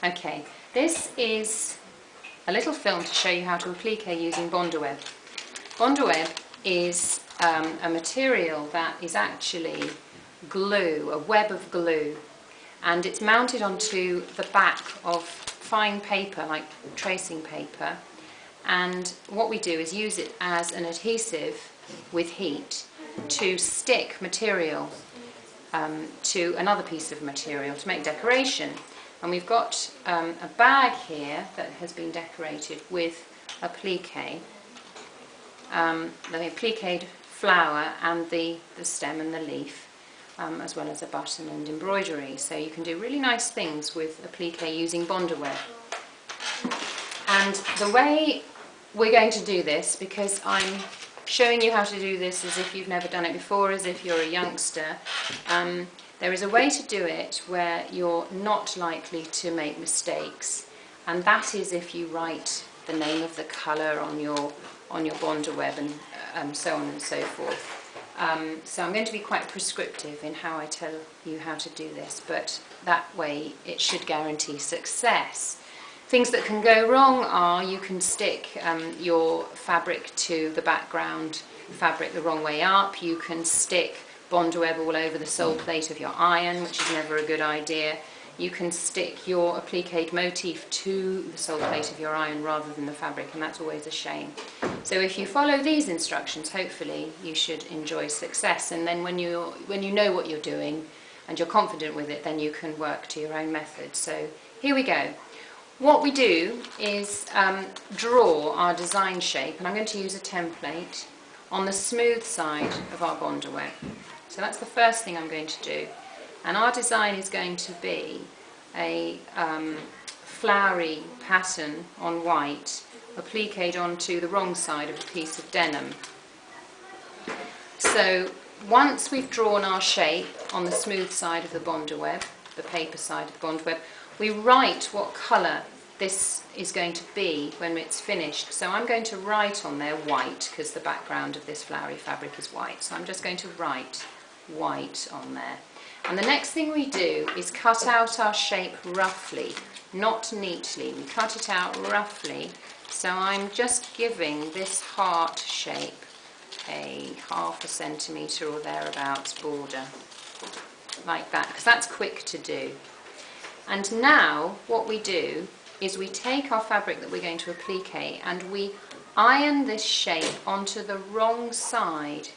Okay, this is a little film to show you how to applique using Bondaweb. Bondaweb is a material that is actually glue, a web of glue, and it's mounted onto the back of fine paper, like tracing paper, and what we do is use it as an adhesive with heat to stick material to another piece of material to make decoration. And we've got a bag here that has been decorated with applique, the appliqued flower and the stem and the leaf, as well as a button and embroidery. So you can do really nice things with applique using Bondaweb. And the way we're going to do this, because I'm showing you how to do this as if you've never done it before, as if you're a youngster, there is a way to do it where you're not likely to make mistakes, and that is if you write the name of the colour on your Bondaweb and so on and so forth. So I'm going to be quite prescriptive in how I tell you how to do this, but that way it should guarantee success. Things that can go wrong are you can stick your fabric to the background fabric the wrong way up, you can stick Bondaweb all over the sole plate of your iron, which is never a good idea. You can stick your appliqued motif to the sole plate of your iron rather than the fabric, and that's always a shame. So if you follow these instructions, hopefully you should enjoy success, and then when you know what you're doing and you're confident with it, then you can work to your own method. So here we go. What we do is draw our design shape, and I'm going to use a template on the smooth side of our Bondaweb. So that's the first thing I'm going to do. And our design is going to be a flowery pattern on white, appliqued onto the wrong side of a piece of denim. So once we've drawn our shape on the smooth side of the Bondaweb, the paper side of the Bondaweb, we write what colour this is going to be when it's finished. So I'm going to write on there white, because the background of this flowery fabric is white. So I'm just going to write white on there. And the next thing we do is cut out our shape roughly, not neatly. We cut it out roughly. So I'm just giving this heart shape a 1/2 centimetre or thereabouts border, like that, because that's quick to do. And now what we do is we take our fabric that we're going to applique and we iron this shape onto the wrong side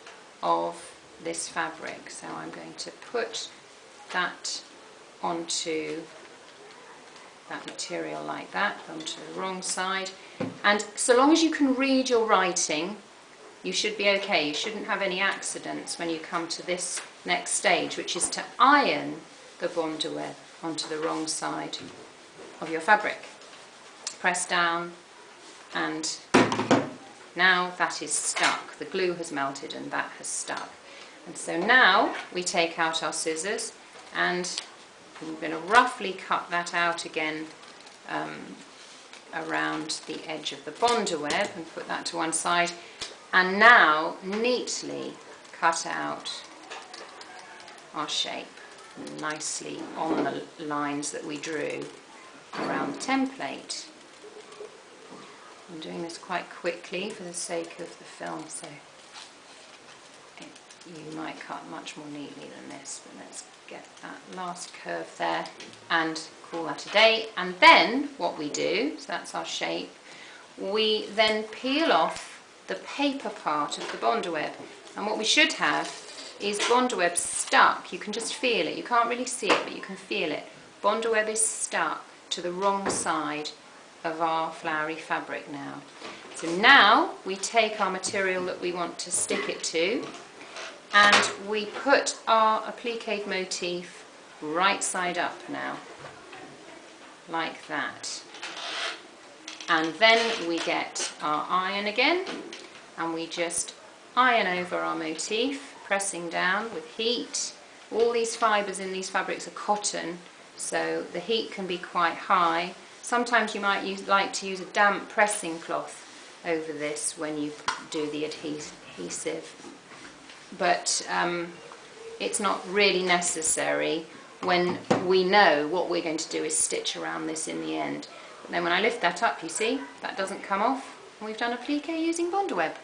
of this fabric. So I'm going to put that onto that material like that, onto the wrong side, and so long as you can read your writing, you should be okay. You shouldn't have any accidents when you come to this next stage, which is to iron the Bondaweb onto the wrong side of your fabric. Press down, and now that is stuck. The glue has melted and that has stuck. And so now we take out our scissors and I'm going to roughly cut that out again around the edge of the Bondaweb and put that to one side, and now neatly cut out our shape nicely on the lines that we drew around the template. I'm doing this quite quickly for the sake of the film, so you might cut much more neatly than this, but let's get that last curve there and call that a day. And then what we do, so that's our shape, we then peel off the paper part of the Bondaweb, and what we should have is Bondaweb stuck. You can just feel it. You can't really see it, but you can feel it. Bondaweb is stuck to the wrong side of our flowery fabric now. So now we take our material that we want to stick it to, and we put our appliqued motif right side up now, like that. And then we get our iron again, and we just iron over our motif, pressing down with heat. All these fibres in these fabrics are cotton, so the heat can be quite high. Sometimes you might like to use a damp pressing cloth over this when you do the adhesive, but it's not really necessary. when we know what we're going to do is stitch around this in the end. But then when I lift that up, you see, that doesn't come off, and we've done applique using Bondaweb.